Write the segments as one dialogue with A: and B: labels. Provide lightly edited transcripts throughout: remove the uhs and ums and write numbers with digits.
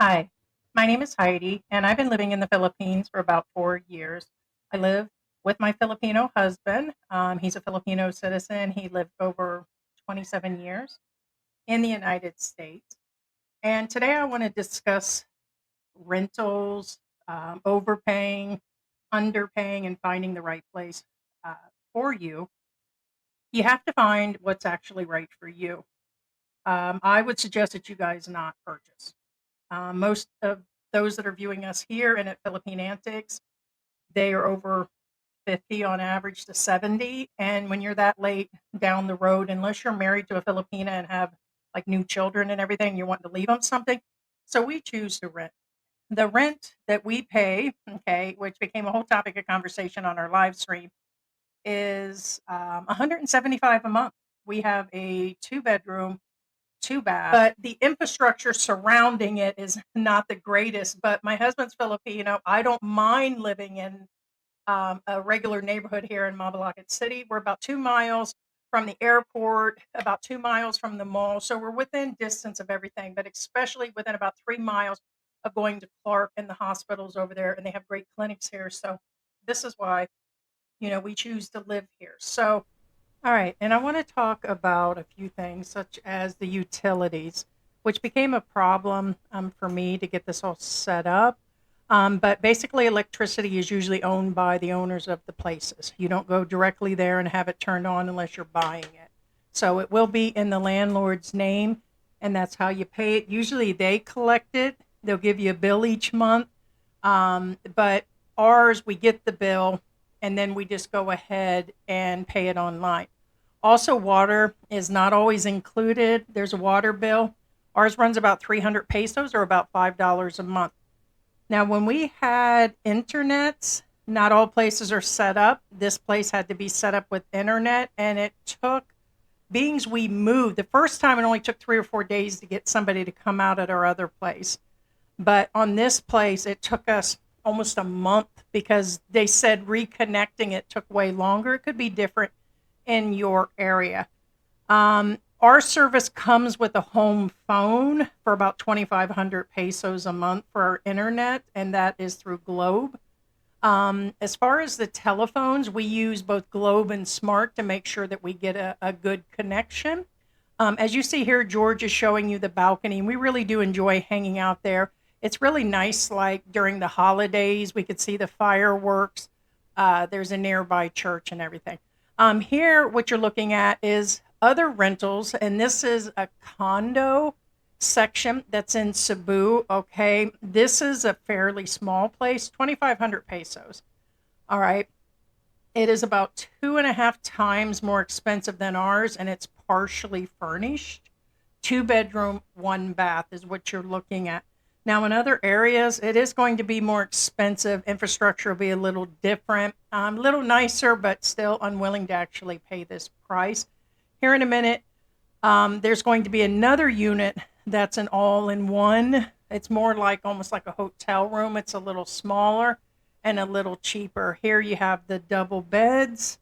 A: Hi, my name is Heidi, and I've been living in the Philippines for about 4 years. I live with my Filipino husband. He's a Filipino citizen. He lived over 27 years in the United States. And today I want to discuss rentals, overpaying, underpaying, and finding the right place uh, for you. You have to find what's actually right for you. I would suggest that you guys not purchase. Most of those that are viewing us here and at Philippine Antics, they are over 50 on average to 70. And when you're that late down the road, unless you're married to a Filipina and have like new children and everything, you want to leave them something. So we choose to rent. The rent that we pay, okay, which became a whole topic of conversation on our live stream, is 175 a month. We have a two-bedroom, two bath, but the infrastructure surrounding it is not the greatest. But my husband's Filipino. I don't mind living in a regular neighborhood here in Mabalacat City. We're about 2 miles from the airport, about 2 miles from the mall. So we're within distance of everything, but especially within about 3 miles of going to Clark and the hospitals over there. And they have great clinics here. So this is why, we choose to live here. So all right, and I want to talk about a few things, such as the utilities, which became a problem for me to get this all set up. But basically, electricity is usually owned by the owners of the places. You don't go directly there and have it turned on unless you're buying it. So it will be in the landlord's name, and that's how you pay it. Usually, they collect it, they'll give you a bill each month. But ours, we get the bill, and then we just go ahead and pay it online. Also, water is not always included. There's a water bill. Ours runs about 300 pesos or about $5 a month. Now, when we had internets, not all places are set up. This place had to be set up with internet, and it took, beings we moved, the first time it only took 3 or 4 days to get somebody to come out at our other place. But on this place, it took us almost a month because they said reconnecting it took way longer. It could be different in your area. Our service comes with a home phone for about 2,500 pesos a month for our internet, and that is through Globe. As far as the telephones, we use both Globe and Smart to make sure that we get a good connection. As you see here, George is showing you the balcony. We really do enjoy hanging out there. It's really nice, like during the holidays, we could see the fireworks. There's a nearby church and everything. Here, what you're looking at is other rentals, and this is a condo section that's in Cebu. Okay, this is a fairly small place, 2,500 pesos. All right, it is about 2.5 times more expensive than ours, and it's partially furnished. Two-bedroom, one bath is what you're looking at. Now, in other areas, it is going to be more expensive. Infrastructure will be a little different, a little nicer, but still unwilling to actually pay this price. Here in a minute, there's going to be another unit that's an all in one. It's more like almost like a hotel room. It's a little smaller and a little cheaper. Here you have the double beds.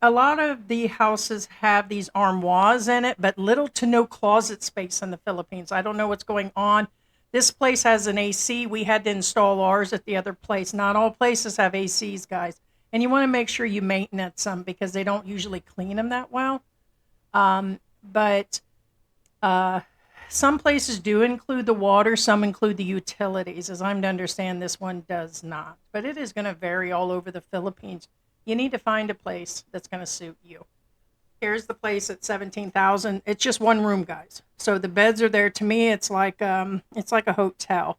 A: A lot of the houses have these armoires in it, but little to no closet space in the Philippines. I don't know what's going on. This place has an AC. We had to install ours at the other place. Not all places have ACs, guys. And you want to make sure you maintenance them because they don't usually clean them that well. But uh, some places do include the water, some include the utilities. As I'm to understand, this one does not. But it is going to vary all over the Philippines. You need to find a place that's going to suit you. Here's the place at 17,000. It's just one room, guys. So the beds are there. To me, it's like a hotel,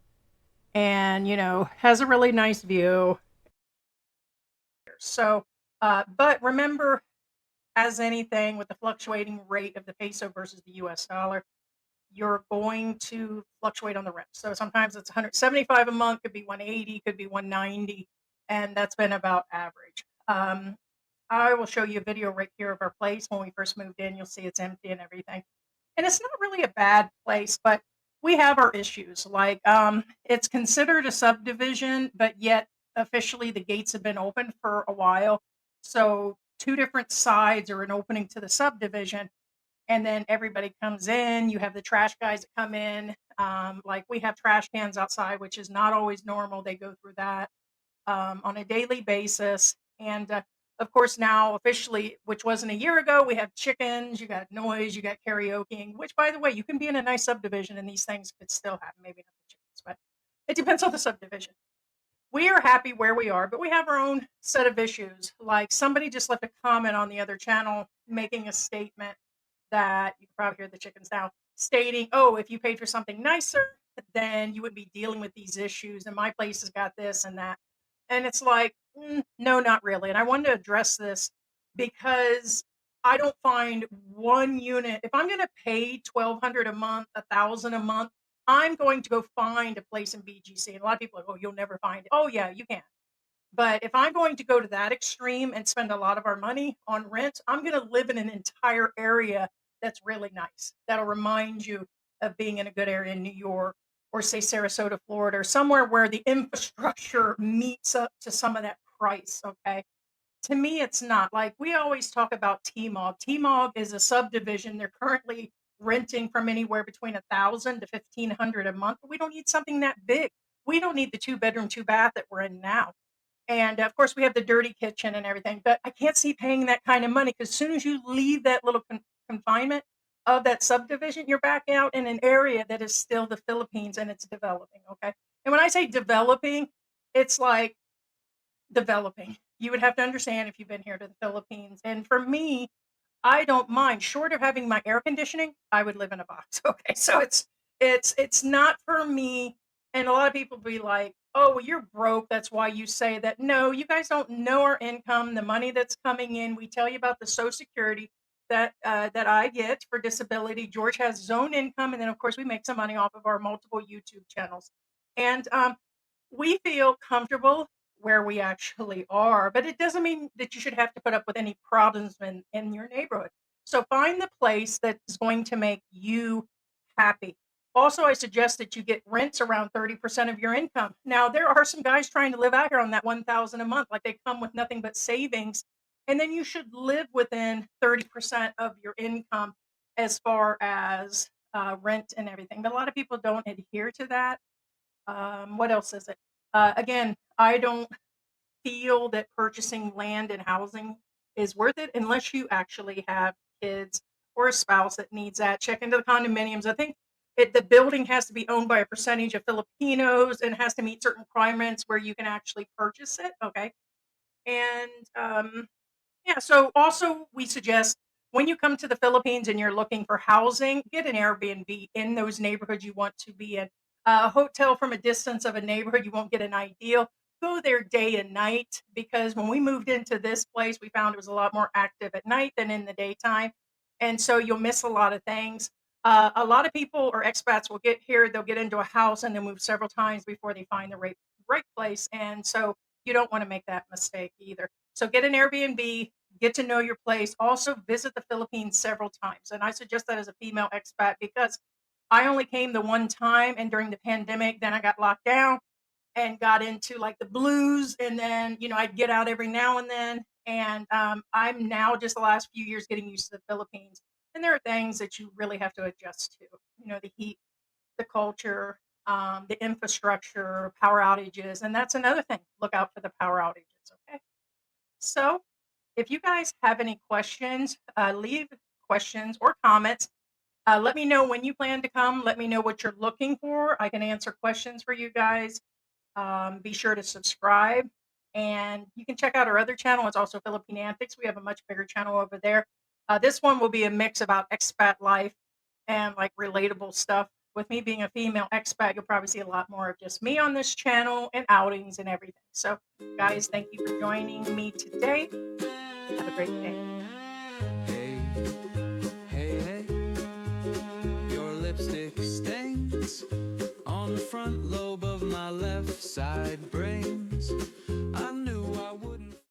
A: and has a really nice view. So, but remember, as anything with the fluctuating rate of the peso versus the U.S. dollar, you're going to fluctuate on the rent. So sometimes it's 175 a month, could be 180, could be 190, and that's been about average. I will show you a video right here of our place when we first moved in. You'll see it's empty and everything. And it's not really a bad place, but we have our issues. Like it's considered a subdivision, but yet officially the gates have been open for a while. So two different sides are an opening to the subdivision, and then everybody comes in. You have the trash guys that come in. Like we have trash cans outside, which is not always normal. They go through that on a daily basis. And of course, now officially, which wasn't a year ago, we have chickens, you got noise, you got karaoke, which, by the way, you can be in a nice subdivision and these things could still happen. Maybe not the chickens, but it depends on the subdivision. We are happy where we are, but we have our own set of issues. Like somebody just left a comment on the other channel making a statement that you can probably hear the chickens now stating, oh, if you paid for something nicer, then you wouldn't be dealing with these issues. And my place has got this and that. And it's like, no, not really. And I wanted to address this because I don't find one unit. If I'm going to pay 1,200 a month, 1,000 a month, I'm going to go find a place in BGC. And a lot of people are like, oh, you'll never find it. Oh, yeah, you can. But if I'm going to go to that extreme and spend a lot of our money on rent, I'm going to live in an entire area that's really nice. That'll remind you of being in a good area in New York or say Sarasota, Florida, or somewhere where the infrastructure meets up to some of that price. Okay. To me, it's not. Like we always talk about T-Mog. T-Mog is a subdivision. They're currently renting from anywhere between 1,000 to 1,500 a month. But we don't need something that big. We don't need the 2-bedroom, 2-bath that we're in now. And of course, we have the dirty kitchen and everything, but I can't see paying that kind of money because as soon as you leave that little confinement of that subdivision, you're back out in an area that is still the Philippines and it's developing. Okay. And when I say developing, it's like developing. You would have to understand if you've been here to the Philippines. And for me, I don't mind. Short of having my air conditioning, I would live in a box. Okay, so it's not for me. And a lot of people be like, "Oh, well, you're broke. That's why you say that." No, you guys don't know our income, the money that's coming in. We tell you about the Social Security that I get for disability. George has his own income, and then of course we make some money off of our multiple YouTube channels. And we feel comfortable where we actually are, but it doesn't mean that you should have to put up with any problems in your neighborhood. So find the place that's going to make you happy. Also, I suggest that you get rents around 30% of your income. Now, there are some guys trying to live out here on that 1,000 a month, like they come with nothing but savings, and then you should live within 30% of your income as far as rent and everything. But a lot of people don't adhere to that. What else is it? Again, I don't feel that purchasing land and housing is worth it unless you actually have kids or a spouse that needs that. Check into the condominiums. I think the building has to be owned by a percentage of Filipinos and has to meet certain requirements where you can actually purchase it. Okay. And yeah, so also we suggest when you come to the Philippines and you're looking for housing, get an Airbnb in those neighborhoods you want to be in. A hotel from a distance of a neighborhood, you won't get an ideal. Go there day and night because when we moved into this place, we found it was a lot more active at night than in the daytime. And so you'll miss a lot of things. A lot of people or expats will get here, they'll get into a house and they'll move several times before they find the right place. And so you don't want to make that mistake either. So get an Airbnb, get to know your place. Also visit the Philippines several times. And I suggest that as a female expat because I only came the one time and during the pandemic, then I got locked down and got into like the blues. And then, I'd get out every now and then. And I'm now just the last few years getting used to the Philippines. And there are things that you really have to adjust to, the heat, the culture, the infrastructure, power outages. And that's another thing. Look out for the power outages. Okay. So if you guys have any questions, leave questions or comments. Let me know when you plan to come. Let me know what you're looking for. I can answer questions for you guys. Be sure to subscribe. And you can check out our other channel. It's also Philippine Antics. We have a much bigger channel over there. This one will be a mix about expat life and like relatable stuff. With me being a female expat, you'll probably see a lot more of just me on this channel and outings and everything. So, guys, thank you for joining me today. Have a great day.